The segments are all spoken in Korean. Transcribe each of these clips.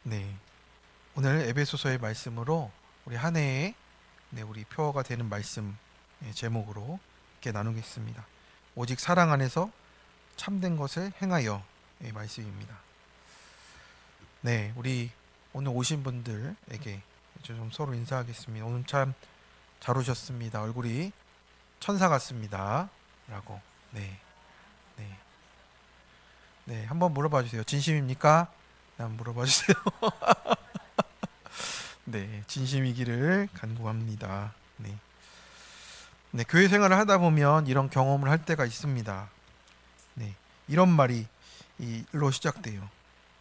네, 오늘 에베소서의 말씀으로 우리 한 해에 우리 표어가 되는 말씀 제목으로 이렇게 나누겠습니다. 오직 사랑 안에서 참된 것을 행하여 의 말씀입니다. 네, 우리 오늘 오신 분들에게 좀 서로 인사하겠습니다. 오늘 참 잘 오셨습니다. 얼굴이 천사 같습니다. 라고. 네, 네, 네. 한번 물어봐 주세요. 진심입니까? 한번 물어봐 주세요. 네, 진심이기를 간구합니다. 네. 네, 교회 생활을 하다 보면 이런 경험을 할 때가 있습니다. 네, 이런 말이 이로 시작돼요.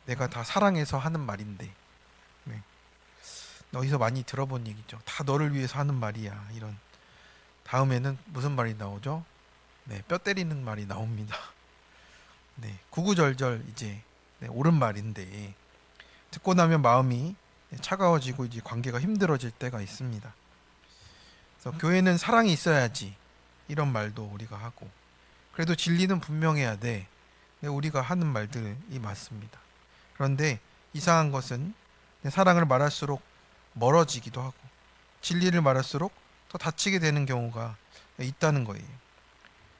내가 다 사랑해서 하는 말인데, 네, 어디서 많이 들어본 얘기죠. 다 너를 위해서 하는 말이야. 이런 다음에는 무슨 말이 나오죠? 네, 뼈 때리는 말이 나옵니다. 네, 구구절절 이제 옳은 말인데 듣고 나면 마음이 차가워지고 이제 관계가 힘들어질 때가 있습니다. 그래서 교회는 사랑이 있어야지 이런 말도 우리가 하고 그래도 진리는 분명해야 돼. 네, 우리가 하는 말들이 맞습니다. 그런데 이상한 것은 사랑을 말할수록 멀어지기도 하고 진리를 말할수록 더 다치게 되는 경우가 있다는 거예요.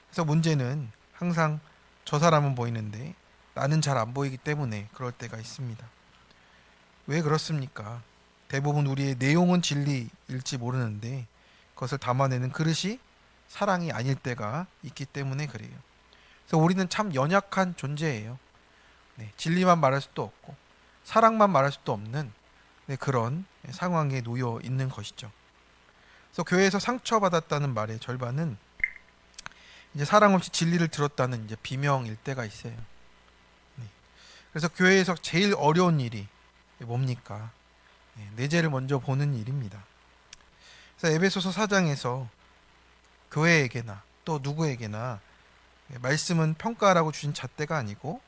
그래서 문제는 항상 저 사람은 보이는데 나는 잘 안 보이기 때문에 그럴 때가 있습니다. 왜 그렇습니까? 대부분 우리의 내용은 진리일지 모르는데 그것을 담아내는 그릇이 사랑이 아닐 때가 있기 때문에 그래요. 그래서 우리는 참 연약한 존재예요. 네, 진리만 말할 수도 없고 사랑만 말할 수도 없는 그런 상황에 놓여 있는 것이죠. 그래서 교회에서 상처받았다는 말의 절반은 이제 사랑 없이 진리를 들었다는 이제 비명일 때가 있어요. 네. 그래서 교회에서 제일 어려운 일이 뭡니까? 네, 내 죄를 먼저 보는 일입니다. 그래서 에베소서 4장에서 교회에게나 또 누구에게나 말씀은 평가라고 주신 잣대가 아니고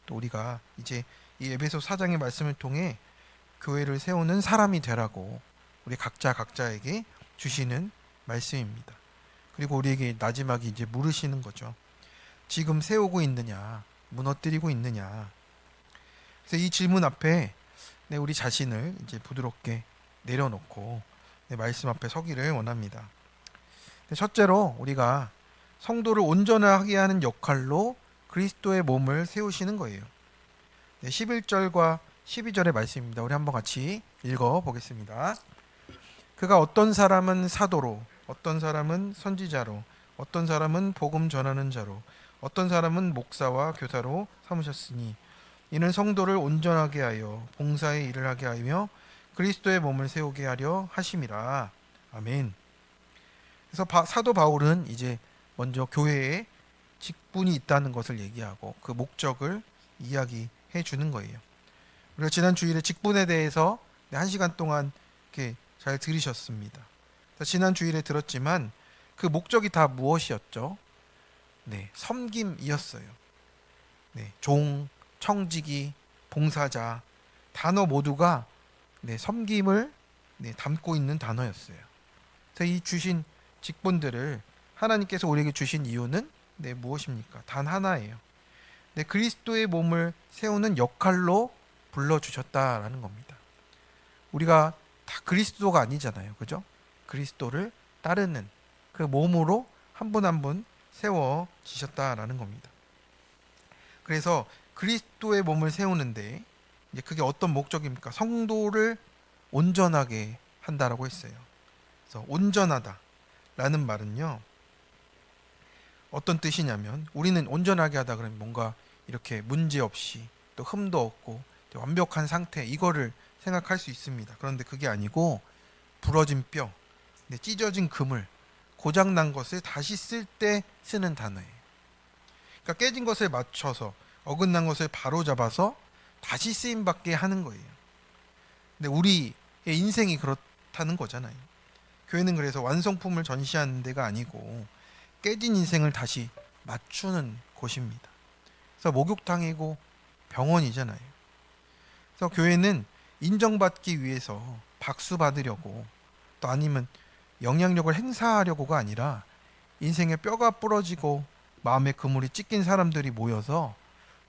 또 우리가 이제 이 에베소 4장의 말씀을 통해 교회를 세우는 사람이 되라고 우리 각자에게 주시는 말씀입니다. 그리고 우리에게 마지막에 이제 물으시는 거죠. 지금 세우고 있느냐, 무너뜨리고 있느냐. 그래서 이 질문 앞에 우리 자신을 이제 부드럽게 내려놓고 말씀 앞에 서기를 원합니다. 첫째로 우리가 성도를 온전하게 하는 역할로 그리스도의 몸을 세우시는 거예요. 11절과 12절의 말씀입니다. 우리 한번 같이 읽어 보겠습니다. 그가 어떤 사람은 사도로, 어떤 사람은 선지자로, 어떤 사람은 복음 전하는 자로, 어떤 사람은 목사와 교사로 삼으셨으니 이는 성도를 온전하게 하여 봉사의 일을 하게 하며 그리스도의 몸을 세우게 하려 하심이라. 아멘. 그래서 사도 바울은 이제 먼저 교회에 직분이 있다는 것을 얘기하고 그 목적을 이야기해 주는 거예요. 우리가 지난 주일에 직분에 대해서 1시간 동안 이렇게 잘 들으셨습니다. 지난 주일에 들었지만 그 목적이 다 무엇이었죠? 네, 섬김이었어요. 네, 종, 청지기, 봉사자 단어 모두가 섬김을 담고 있는 단어였어요. 그래서 이 주신 직분들을 하나님께서 우리에게 주신 이유는 무엇입니까? 단 하나예요. 그리스도의 몸을 세우는 역할로 불러주셨다라는 겁니다. 우리가 다 그리스도가 아니잖아요. 그죠? 그리스도를 따르는 그 몸으로 한 분 한 분 세워지셨다라는 겁니다. 그래서 그리스도의 몸을 세우는데 이제 그게 어떤 목적입니까? 성도를 온전하게 한다라고 했어요. 그래서 온전하다라는 말은요. 어떤 뜻이냐면 우리는 온전하게 하다 그러면 뭔가 이렇게 문제 없이 또 흠도 없고 완벽한 상태 이거를 생각할 수 있습니다. 그런데 그게 아니고 부러진 뼈, 찢어진 그물, 고장난 것을 다시 쓸 때 쓰는 단어예요. 그러니까 깨진 것을 맞춰서 어긋난 것을 바로 잡아서 다시 쓰임 받게 하는 거예요. 근데 우리의 인생이 그렇다는 거잖아요. 교회는 그래서 완성품을 전시하는 데가 아니고 깨진 인생을 다시 맞추는 곳입니다. 그래서 목욕탕이고 병원이잖아요. 그래서 교회는 인정받기 위해서 박수 받으려고 또 아니면 영향력을 행사하려고가 아니라 인생의 뼈가 부러지고 마음의 그물이 찢긴 사람들이 모여서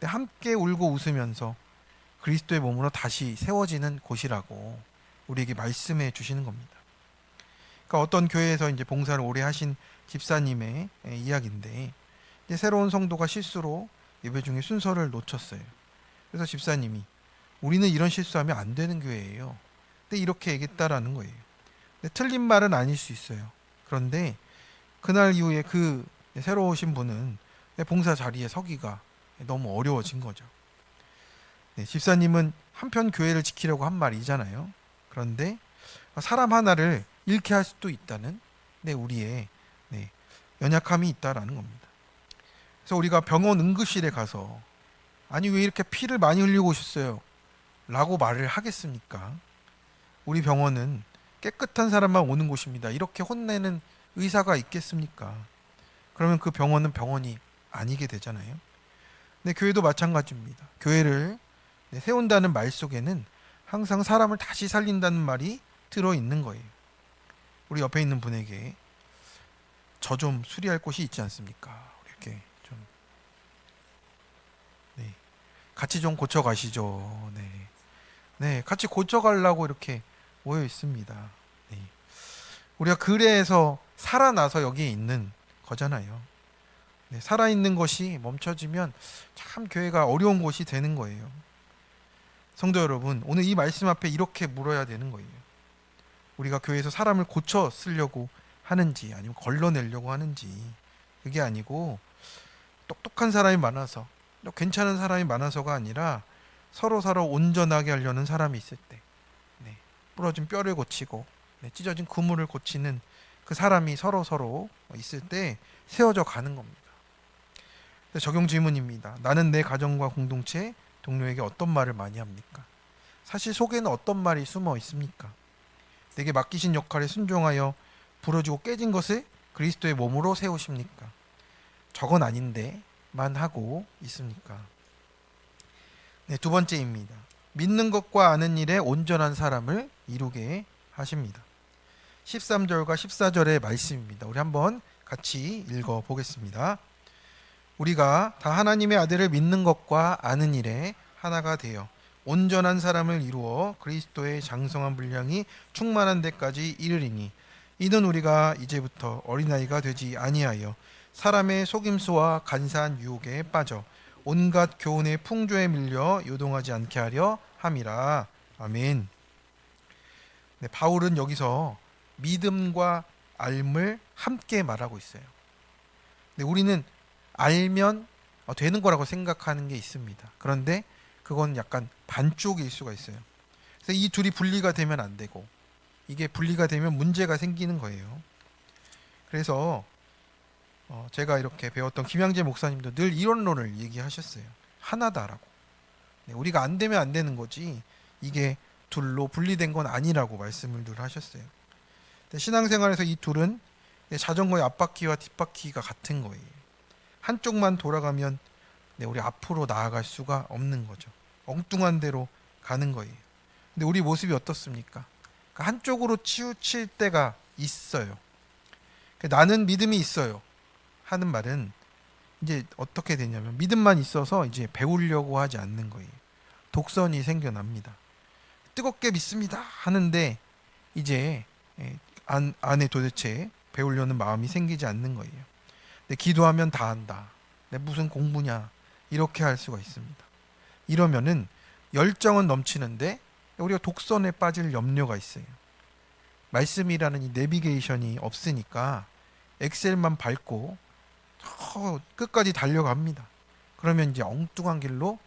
함께 울고 웃으면서 그리스도의 몸으로 다시 세워지는 곳이라고 우리에게 말씀해 주시는 겁니다. 그러니까 어떤 교회에서 이제 봉사를 오래 하신 집사님의 이야기인데, 이제 새로운 성도가 실수로 예배 중에 순서를 놓쳤어요. 그래서 집사님이 우리는 이런 실수하면 안 되는 교회예요. 근데 이렇게 얘기했다라는 거예요. 근데 틀린 말은 아닐 수 있어요. 그런데 그날 이후에 그 새로 오신 분은 봉사 자리에 서기가 너무 어려워진 거죠. 네, 집사님은 한편 교회를 지키려고 한 말이잖아요. 그런데 사람 하나를 잃게 할 수도 있다는 우리의 연약함이 있다라는 겁니다. 그래서 우리가 병원 응급실에 가서 아니 왜 이렇게 피를 많이 흘리고 오셨어요? 라고 말을 하겠습니까? 우리 병원은 깨끗한 사람만 오는 곳입니다. 이렇게 혼내는 의사가 있겠습니까? 그러면 그 병원은 병원이 아니게 되잖아요. 근데 교회도 마찬가지입니다. 교회를 세운다는 말 속에는 항상 사람을 다시 살린다는 말이 들어있는 거예요. 우리 옆에 있는 분에게 저 좀 수리할 곳이 있지 않습니까? 이렇게 좀 같이 좀 고쳐 가시죠. 같이 고쳐 가려고 이렇게 모여 있습니다. 우리가 그래서 살아나서 여기에 있는 거잖아요. 살아있는 것이 멈춰지면 참 교회가 어려운 곳이 되는 거예요. 성도 여러분, 오늘 이 말씀 앞에 이렇게 물어야 되는 거예요. 우리가 교회에서 사람을 고쳐 쓰려고 하는지 아니면 걸러내려고 하는지, 그게 아니고 똑똑한 사람이 많아서 괜찮은 사람이 많아서가 아니라 서로 온전하게 하려는 사람이 있을 때 부러진 뼈를 고치고 찢어진 그물을 고치는 그 사람이 서로 있을 때 세워져 가는 겁니다. 적용 질문입니다. 나는 내 가정과 공동체, 동료에게 어떤 말을 많이 합니까? 사실 속에는 어떤 말이 숨어 있습니까? 내게 맡기신 역할에 순종하여 부러지고 깨진 것을 그리스도의 몸으로 세우십니까? 저건 아닌데만 하고 있습니까? 두 번째입니다. 믿는 것과 아는 일에 온전한 사람을 이루게 하십니다. 13절과 14절의 말씀입니다. 우리 한번 같이 읽어 보겠습니다. 우리가 다 하나님의 아들을 믿는 것과 아는 일에 하나가 되어 온전한 사람을 이루어 그리스도의 장성한 분량이 충만한 데까지 이르리니, 이는 우리가 이제부터 어린아이가 되지 아니하여 사람의 속임수와 간사한 유혹에 빠져 온갖 교훈의 풍조에 밀려 요동하지 않게 하려 함이라. 아멘. 바울은 여기서 믿음과 알을 함께 말하고 있어요. 우리는 알면 되는 거라고 생각하는 게 있습니다. 그런데 그건 약간 반쪽일 수가 있어요. 그래서 이 둘이 분리가 되면 안 되고, 이게 분리가 되면 문제가 생기는 거예요. 그래서 제가 이렇게 배웠던 김양재 목사님도 늘 이론론을 얘기하셨어요. 하나다라고. 우리가 안 되면 안 되는 거지 이게 둘로 분리된 건 아니라고 말씀을 늘 하셨어요. 신앙생활에서 이 둘은 자전거의 앞바퀴와 뒷바퀴가 같은 거예요. 한쪽만 돌아가면 우리 앞으로 나아갈 수가 없는 거죠. 엉뚱한 데로 가는 거예요. 근데 우리 모습이 어떻습니까? 한쪽으로 치우칠 때가 있어요. 나는 믿음이 있어요 하는 말은 이제 어떻게 되냐면 믿음만 있어서 이제 배우려고 하지 않는 거예요. 독선이 생겨납니다. 뜨겁게 믿습니다 하는데 이제 안에 도대체 배우려는 마음이 생기지 않는 거예요. 기도하면 다 한다. 무슨 공부냐, 이렇게 할 수가 있습니다. 이러면은 열정은 넘치는데 우리가 독선에 빠질 염려가 있어요. 말씀이라는 이 내비게이션이 없으니까 엑셀만 밟고 끝까지 달려갑니다. 그러면 이제 엉뚱한 길로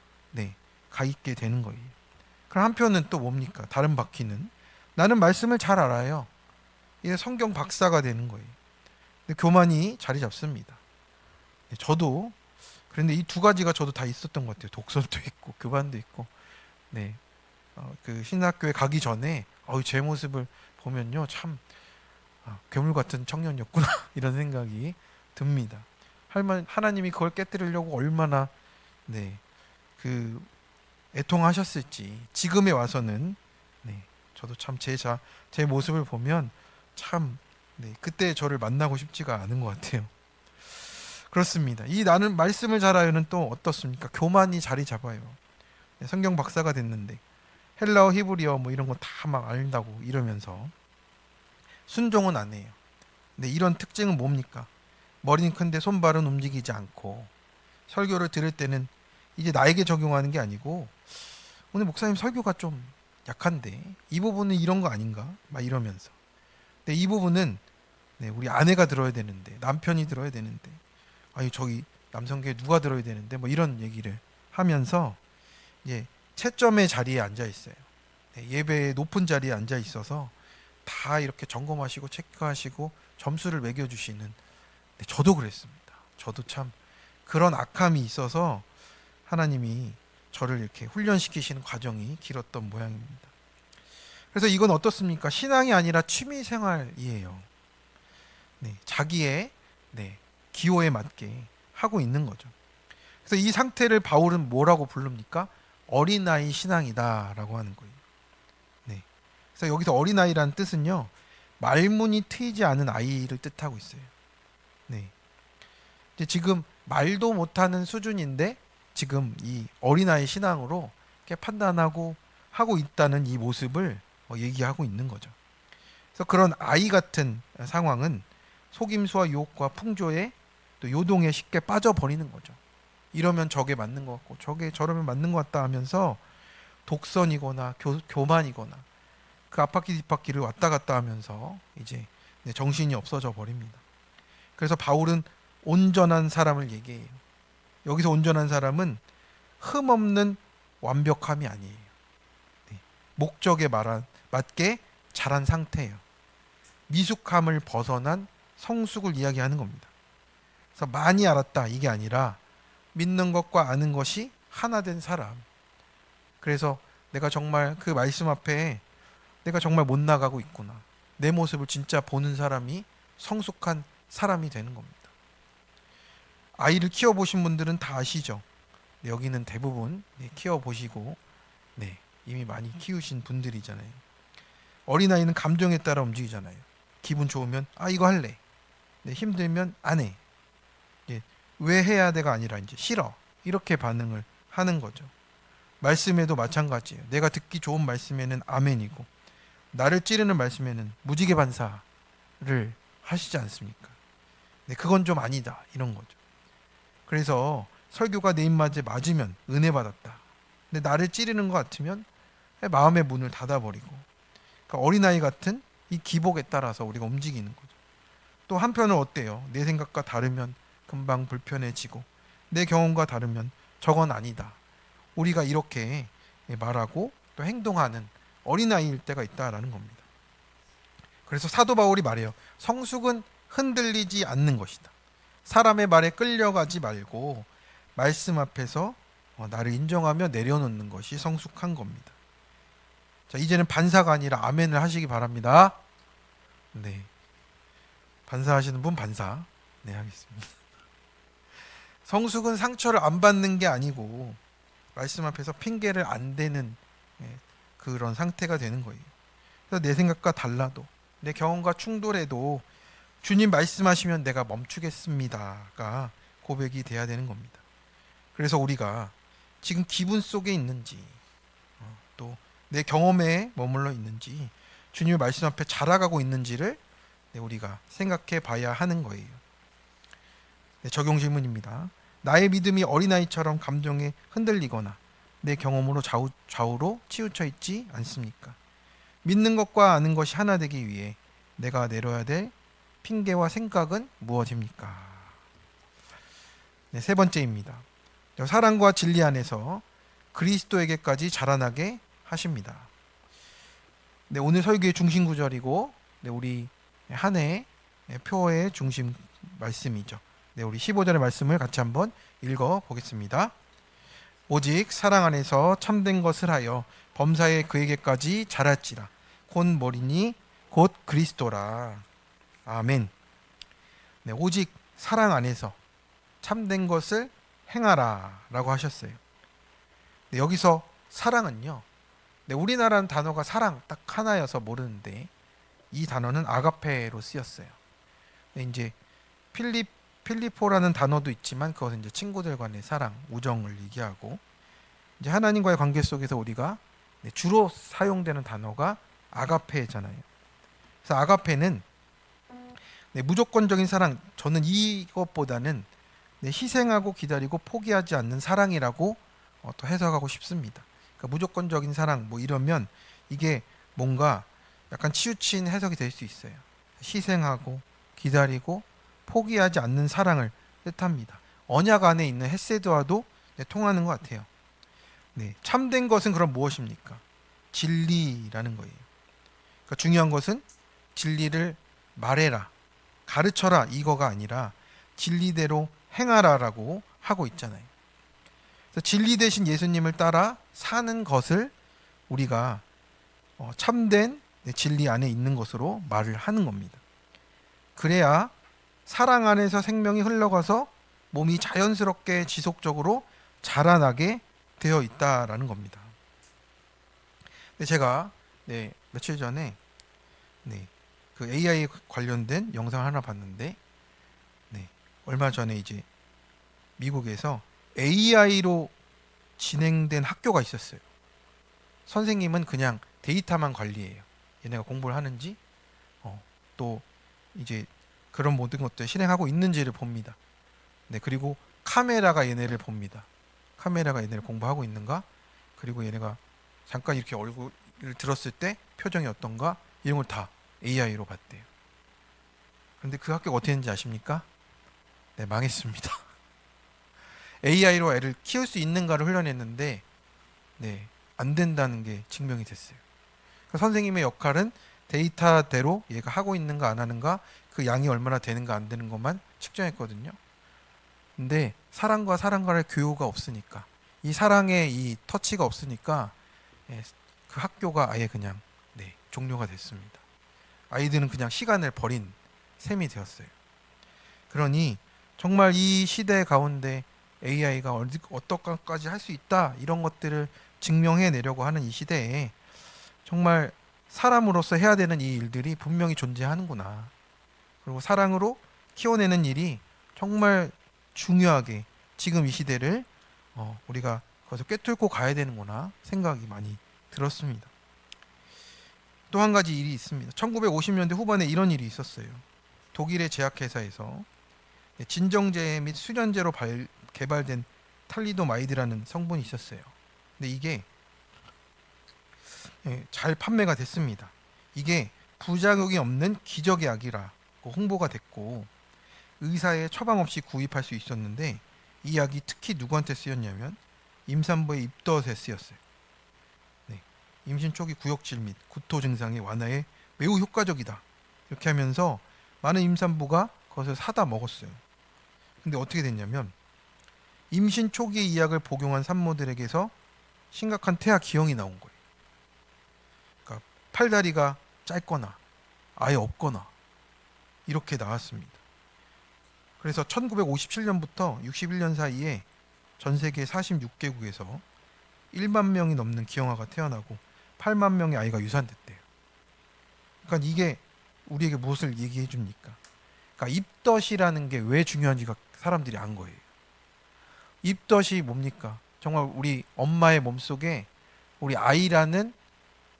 가 있게 되는 거예요. 그럼 한편은 또 뭡니까? 다른 바퀴는 나는 말씀을 잘 알아요. 이게 성경 박사가 되는 거예요. 근데 교만이 자리 잡습니다. 저도 그런데 이 두 가지가 저도 다 있었던 것 같아요. 독선도 있고 교만도 있고. 그 신학교에 가기 전에 제 모습을 보면요, 참 괴물 같은 청년이었구나 이런 생각이 듭니다. 하나님이 그걸 깨뜨리려고 얼마나 그 애통하셨을지. 지금에 와서는 저도 참 제 모습을 보면 참 그때 저를 만나고 싶지가 않은 것 같아요. 그렇습니다. 이 나는 말씀을 잘 알아요는 또 어떻습니까? 교만이 자리 잡아요. 성경 박사가 됐는데 헬라어, 히브리어 뭐 이런 거 다 막 안다고 이러면서 순종은 안 해요. 근데 이런 특징은 뭡니까? 머리는 큰데 손발은 움직이지 않고 설교를 들을 때는 이제 나에게 적용하는 게 아니고 오늘 목사님 설교가 좀 약한데 이 부분은 이런 거 아닌가? 막 이러면서. 근데 이 부분은 우리 아내가 들어야 되는데 남편이 들어야 되는데 아니 저기 남성계 누가 들어야 되는데 뭐 이런 얘기를 하면서 이제 채점의 자리에 앉아 있어요. 예배의 높은 자리에 앉아 있어서 다 이렇게 점검하시고 체크하시고 점수를 매겨주시는 저도 그랬습니다. 저도 참 그런 악함이 있어서 하나님이 저를 이렇게 훈련시키시는 과정이 길었던 모양입니다. 그래서 이건 어떻습니까? 신앙이 아니라 취미 생활이에요. 자기의 기호에 맞게 하고 있는 거죠. 그래서 이 상태를 바울은 뭐라고 부릅니까? 어린아이 신앙이다라고 하는 거예요. 그래서 여기서 어린아이라는 뜻은요, 말문이 트이지 않은 아이를 뜻하고 있어요. 이제 지금 말도 못하는 수준인데 지금 이 어린아이 신앙으로 이렇게 판단하고 하고 있다는 이 모습을 얘기하고 있는 거죠. 그래서 그런 아이 같은 상황은 속임수와 유혹과 풍조에 또 요동에 쉽게 빠져버리는 거죠. 이러면 저게 맞는 것 같고 저게 저러면 맞는 것 같다 하면서 독선이거나 교만이거나 그 앞바퀴 뒷바퀴를 왔다 갔다 하면서 이제 정신이 없어져 버립니다. 그래서 바울은 온전한 사람을 얘기해요. 여기서 온전한 사람은 흠없는 완벽함이 아니에요. 목적에 맞게 자란 상태예요. 미숙함을 벗어난 성숙을 이야기하는 겁니다. 그래서 많이 알았다 이게 아니라 믿는 것과 아는 것이 하나 된 사람. 그래서 내가 정말 그 말씀 앞에 내가 정말 못 나가고 있구나. 내 모습을 진짜 보는 사람이 성숙한 사람이 되는 겁니다. 아이를 키워보신 분들은 다 아시죠? 여기는 대부분 키워보시고 이미 많이 키우신 분들이잖아요. 어린아이는 감정에 따라 움직이잖아요. 기분 좋으면 이거 할래. 힘들면 안 해. 왜 해야 돼가 아니라 이제 싫어. 이렇게 반응을 하는 거죠. 말씀에도 마찬가지예요. 내가 듣기 좋은 말씀에는 아멘이고 나를 찌르는 말씀에는 무지개 반사를 하시지 않습니까? 그건 좀 아니다. 이런 거죠. 그래서 설교가 내 입맛에 맞으면 은혜 받았다. 근데 나를 찌르는 것 같으면 마음의 문을 닫아버리고 그러니까 어린아이 같은 이 기복에 따라서 우리가 움직이는 거죠. 또 한편은 어때요? 내 생각과 다르면 금방 불편해지고 내 경험과 다르면 저건 아니다. 우리가 이렇게 말하고 또 행동하는 어린아이일 때가 있다라는 겁니다. 그래서 사도 바울이 말해요. 성숙은 흔들리지 않는 것이다. 사람의 말에 끌려가지 말고 말씀 앞에서 나를 인정하며 내려놓는 것이 성숙한 겁니다. 자, 이제는 반사가 아니라 아멘을 하시기 바랍니다. 반사하시는 분 반사. 하겠습니다. 성숙은 상처를 안 받는 게 아니고 말씀 앞에서 핑계를 안 대는 그런 상태가 되는 거예요. 그래서 내 생각과 달라도 내 경험과 충돌해도 주님 말씀하시면 내가 멈추겠습니다가 고백이 돼야 되는 겁니다. 그래서 우리가 지금 기분 속에 있는지 또 내 경험에 머물러 있는지 주님의 말씀 앞에 자라가고 있는지를 우리가 생각해 봐야 하는 거예요. 적용 질문입니다. 나의 믿음이 어린아이처럼 감정에 흔들리거나 내 경험으로 좌우로 치우쳐 있지 않습니까? 믿는 것과 아는 것이 하나 되기 위해 내가 내려야 될 핑계와 생각은 무엇입니까? 세 번째입니다. 사랑과 진리 안에서 그리스도에게까지 자라나게 하십니다. 오늘 설교의 중심 구절이고 우리 한 해 표의 중심 말씀이죠. 우리 15절의 말씀을 같이 한번 읽어 보겠습니다. 오직 사랑 안에서 참된 것을 하여 범사에 그에게까지 자랄지라. 곧 머리니 곧 그리스도라. 아멘. 오직 사랑 안에서 참된 것을 행하라 라고 하셨어요. 여기서 사랑은요, 우리나라는 단어가 사랑 딱 하나여서 모르는데 이 단어는 아가페로 쓰였어요. 이제 필리포라는 단어도 있지만 그것은 이제 친구들 간의 사랑, 우정을 얘기하고 이제 하나님과의 관계 속에서 우리가 주로 사용되는 단어가 아가페잖아요. 그래서 아가페는 무조건적인 사랑, 저는 이것보다는 희생하고 기다리고 포기하지 않는 사랑이라고 또 해석하고 싶습니다. 그러니까 무조건적인 사랑 뭐 이러면 이게 뭔가 약간 치우친 해석이 될 수 있어요. 희생하고 기다리고 포기하지 않는 사랑을 뜻합니다. 언약 안에 있는 헤세드와도 통하는 것 같아요. 참된 것은 그럼 무엇입니까? 진리라는 거예요. 그러니까 중요한 것은 진리를 말해라, 가르쳐라 이거가 아니라 진리대로 행하라라고 하고 있잖아요. 그래서 진리 대신 예수님을 따라 사는 것을 우리가 참된 진리 안에 있는 것으로 말을 하는 겁니다. 그래야 사랑 안에서 생명이 흘러가서 몸이 자연스럽게 지속적으로 자라나게 되어 있다라는 겁니다. 제가 며칠 전에 그 AI 관련된 영상을 하나 봤는데 얼마 전에 이제 미국에서 AI로 진행된 학교가 있었어요. 선생님은 그냥 데이터만 관리해요. 얘네가 공부를 하는지 또 이제 그런 모든 것들 실행하고 있는지를 봅니다. 그리고 카메라가 얘네를 봅니다. 카메라가 얘네를 공부하고 있는가? 그리고 얘네가 잠깐 이렇게 얼굴을 들었을 때 표정이 어떤가? 이런 걸 다 AI로 봤대요. 그런데 그 학교가 어떻게 했는지 아십니까? 망했습니다. AI로 애를 키울 수 있는가를 훈련했는데 안 된다는 게 증명이 됐어요. 그러니까 선생님의 역할은 데이터대로 얘가 하고 있는가 안 하는가, 그 양이 얼마나 되는가 안 되는 것만 측정했거든요. 근데 사랑과 사랑과의 교류가 없으니까, 이 사랑의 이 터치가 없으니까 그 학교가 아예 그냥 종료가 됐습니다. 아이들은 그냥 시간을 버린 셈이 되었어요. 그러니 정말 이 시대 가운데 AI가 어떤 것까지 할 수 있다, 이런 것들을 증명해 내려고 하는 이 시대에 정말 사람으로서 해야 되는 이 일들이 분명히 존재하는구나. 그리고 사랑으로 키워내는 일이 정말 중요하게 지금 이 시대를 우리가 거기서 꿰뚫고 가야 되는구나 생각이 많이 들었습니다. 또 한 가지 일이 있습니다. 1950년대 후반에 이런 일이 있었어요. 독일의 제약회사에서 진정제 및 수련제로 개발된 탈리도마이드라는 성분이 있었어요. 근데 이게 잘 판매가 됐습니다. 이게 부작용이 없는 기적의 약이라고 홍보가 됐고 의사의 처방 없이 구입할 수 있었는데, 이 약이 특히 누구한테 쓰였냐면 임산부의 입덧에 쓰였어요. 임신 초기 구역질 및 구토 증상의 완화에 매우 효과적이다, 이렇게 하면서 많은 임산부가 그것을 사다 먹었어요. 근데 어떻게 됐냐면 임신 초기에 이 약을 복용한 산모들에게서 심각한 태아 기형이 나온 거예요. 그러니까 팔다리가 짧거나 아예 없거나 이렇게 나왔습니다. 그래서 1957년부터 61년 사이에 전 세계 46개국에서 1만 명이 넘는 기형아가 태어나고 8만 명의 아이가 유산됐대요. 그러니까 이게 우리에게 무엇을 얘기해 줍니까? 그러니까 입덧이라는 게 왜 중요한지가 사람들이 안 거예요. 입덧이 뭡니까? 정말 우리 엄마의 몸속에 우리 아이라는,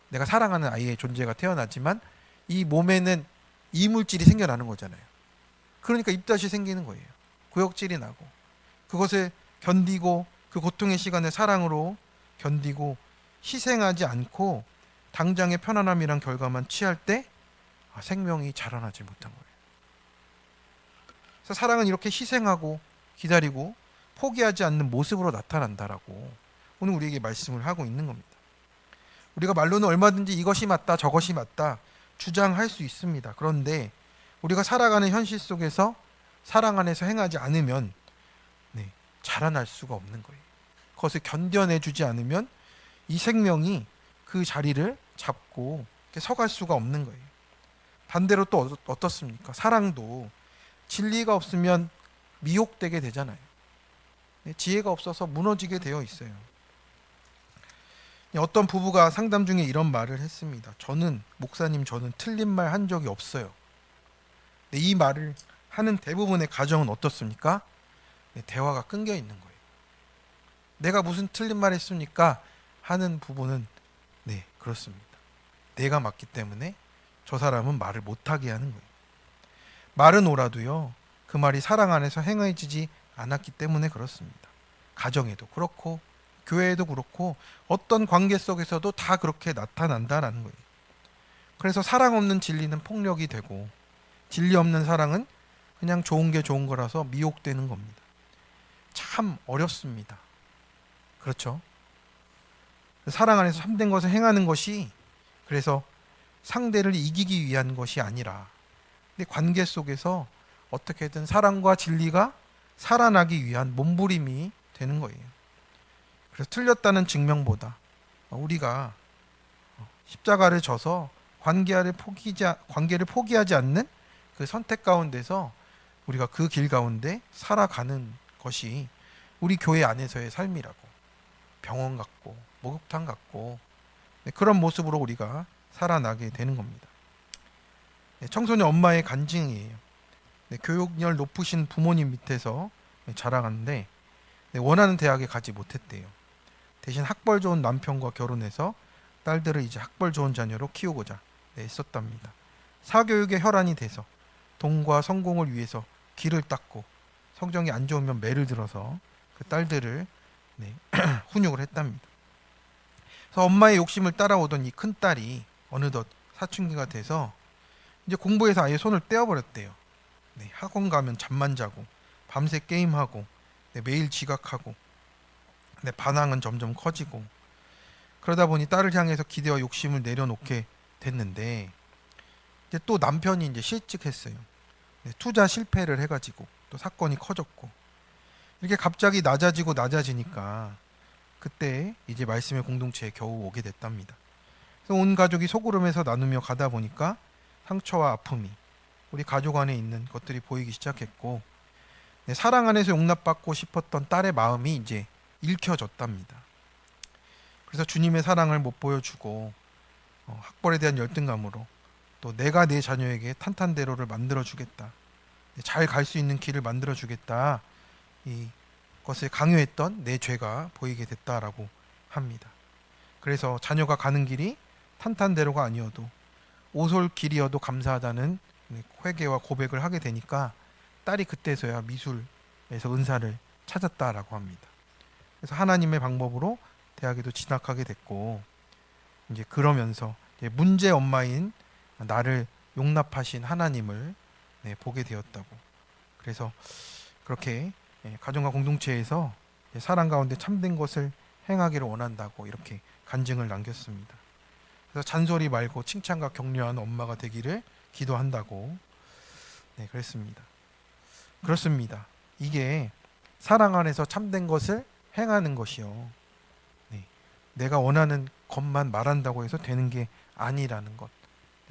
내가 사랑하는 아이의 존재가 태어나지만 이 몸에는 이물질이 생겨나는 거잖아요. 그러니까 입덧이 생기는 거예요. 구역질이 나고, 그것을 견디고 그 고통의 시간을 사랑으로 견디고 희생하지 않고 당장의 편안함이란 결과만 취할 때 생명이 자라나지 못한 거예요. 그래서 사랑은 이렇게 희생하고 기다리고 포기하지 않는 모습으로 나타난다라고 오늘 우리에게 말씀을 하고 있는 겁니다. 우리가 말로는 얼마든지 이것이 맞다 저것이 맞다 주장할 수 있습니다. 그런데 우리가 살아가는 현실 속에서 사랑 안에서 행하지 않으면 자라날 수가 없는 거예요. 그것을 견뎌내주지 않으면 이 생명이 그 자리를 잡고 서갈 수가 없는 거예요. 반대로 또 어떻습니까? 사랑도 진리가 없으면 미혹되게 되잖아요. 지혜가 없어서 무너지게 되어 있어요. 어떤 부부가 상담 중에 이런 말을 했습니다. 목사님 저는 틀린 말 한 적이 없어요. 이 말을 하는 대부분의 가정은 어떻습니까? 대화가 끊겨 있는 거예요. 내가 무슨 틀린 말 했습니까? 하는 부분은 네, 그렇습니다. 내가 맞기 때문에 저 사람은 말을 못하게 하는 거예요. 말은 옳아도요, 그 말이 사랑 안에서 행해지지 않았기 때문에 그렇습니다. 가정에도 그렇고 교회에도 그렇고 어떤 관계 속에서도 다 그렇게 나타난다라는 거예요. 그래서 사랑 없는 진리는 폭력이 되고 진리 없는 사랑은 그냥 좋은 게 좋은 거라서 미혹되는 겁니다. 참 어렵습니다. 그렇죠? 사랑 안에서 참된 것을 행하는 것이 그래서 상대를 이기기 위한 것이 아니라 근데 관계 속에서 어떻게든 사랑과 진리가 살아나기 위한 몸부림이 되는 거예요. 그래서 틀렸다는 증명보다 우리가 십자가를 져서 관계를 포기하지 않는 그 선택 가운데서 우리가 그 길 가운데 살아가는 것이 우리 교회 안에서의 삶이라고. 병원 같고 목욕탕 같고 그런 모습으로 우리가 살아나게 되는 겁니다. 청소년 엄마의 간증이에요. 교육열 높으신 부모님 밑에서 자라갔는데 원하는 대학에 가지 못했대요. 대신 학벌 좋은 남편과 결혼해서 딸들을 이제 학벌 좋은 자녀로 키우고자 애썼답니다. 사교육의 혈안이 돼서 돈과 성공을 위해서 길을 닦고 성적이 안 좋으면 매를 들어서 그 딸들을 훈육을 했답니다. 그래서 엄마의 욕심을 따라오던 이 큰 딸이 어느덧 사춘기가 돼서 이제 공부에서 아예 손을 떼어버렸대요. 학원 가면 잠만 자고 밤새 게임하고 매일 지각하고 반항은 점점 커지고 그러다 보니 딸을 향해서 기대와 욕심을 내려놓게 됐는데 이제 또 남편이 이제 실직했어요. 투자 실패를 해가지고 또 사건이 커졌고 이렇게 갑자기 낮아지니까 그때 이제 말씀의 공동체에 겨우 오게 됐답니다. 그래서 온 가족이 소구름에서 나누며 가다 보니까 상처와 아픔이 우리 가족 안에 있는 것들이 보이기 시작했고 사랑 안에서 용납받고 싶었던 딸의 마음이 이제 읽혀졌답니다. 그래서 주님의 사랑을 못 보여주고 학벌에 대한 열등감으로 또 내가 내 자녀에게 탄탄대로를 만들어주겠다. 잘 갈 수 있는 길을 만들어주겠다. 이것을 강요했던 내 죄가 보이게 됐다라고 합니다. 그래서 자녀가 가는 길이 탄탄대로가 아니어도 오솔길이어도 감사하다는 회개와 고백을 하게 되니까 딸이 그때서야 미술에서 은사를 찾았다라고 합니다. 그래서 하나님의 방법으로 대학에도 진학하게 됐고 이제 그러면서 이제 문제 엄마인 나를 용납하신 하나님을 보게 되었다고. 그래서 그렇게 가정과 공동체에서 사랑 가운데 참된 것을 행하기를 원한다고 이렇게 간증을 남겼습니다. 그래서 잔소리 말고 칭찬과 격려하는 엄마가 되기를 기도한다고 그랬습니다. 그렇습니다. 이게 사랑 안에서 참된 것을 행하는 것이요. 내가 원하는 것만 말한다고 해서 되는 게 아니라는 것.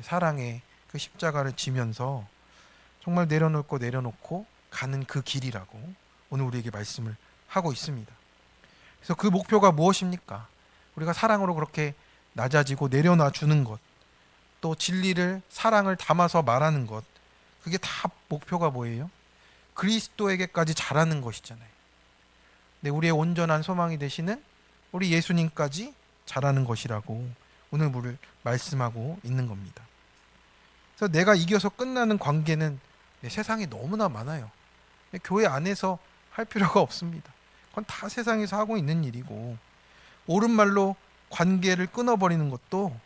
사랑의 그 십자가를 지면서 정말 내려놓고 가는 그 길이라고 오늘 우리에게 말씀을 하고 있습니다. 그래서 그 목표가 무엇입니까? 우리가 사랑으로 그렇게 낮아지고 내려놔 주는 것, 또 진리를 사랑을 담아서 말하는 것, 그게 다 목표가 뭐예요? 그리스도에게까지 자라는 것이잖아요. 우리의 온전한 소망이 되시는 우리 예수님까지 자라는 것이라고 오늘 우리를 말씀하고 있는 겁니다. 그래서 내가 이겨서 끝나는 관계는 세상에 너무나 많아요. 교회 안에서 할 필요가 없습니다. 그건 다 세상에서 하고 있는 일이고 옳은 말로 관계를 끊어버리는 것도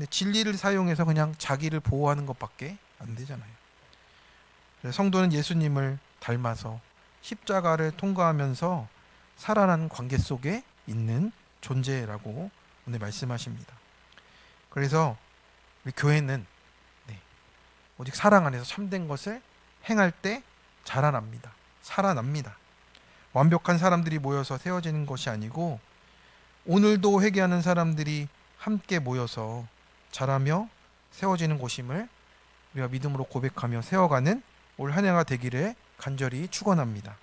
진리를 사용해서 그냥 자기를 보호하는 것밖에 안 되잖아요. 성도는 예수님을 닮아서 십자가를 통과하면서 살아나는 관계 속에 있는 존재라고 오늘 말씀하십니다. 그래서 우리 교회는 오직 사랑 안에서 참된 것을 행할 때 자라납니다. 살아납니다. 완벽한 사람들이 모여서 세워지는 것이 아니고 오늘도 회개하는 사람들이 함께 모여서 자라며 세워지는 곳임을 우리가 믿음으로 고백하며 세워가는 올 한 해가 되기를 간절히 축원합니다.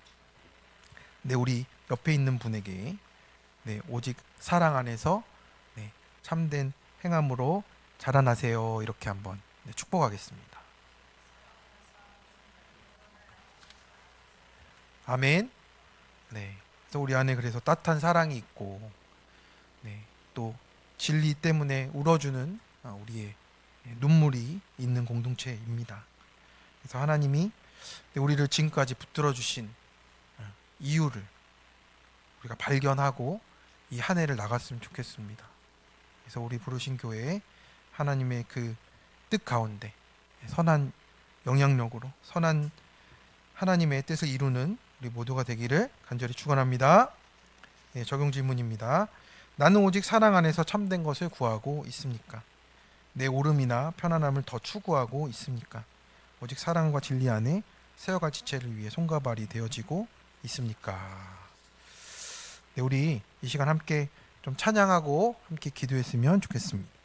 우리 옆에 있는 분에게 오직 사랑 안에서 참된 행함으로 자라나세요. 이렇게 한번 축복하겠습니다. 아멘. 그래서 우리 안에 그래서 따뜻한 사랑이 있고, 네, 또 진리 때문에 울어주는 우리의 눈물이 있는 공동체입니다. 그래서 하나님이 우리를 지금까지 붙들어 주신 이유를 우리가 발견하고 이 한 해를 나갔으면 좋겠습니다. 그래서 우리 부르신 교회에 하나님의 그 뜻 가운데 선한 영향력으로 선한 하나님의 뜻을 이루는 우리 모두가 되기를 간절히 축원합니다. 네, 적용 질문입니다. 나는 오직 사랑 안에서 참된 것을 구하고 있습니까? 내 오름이나 편안함을 더 추구하고 있습니까? 오직 사랑과 진리 안에 세워갈 지체를 위해 손과 발이 되어지고 있습니까? 네, 우리 이 시간 함께 좀 찬양하고 함께 기도했으면 좋겠습니다.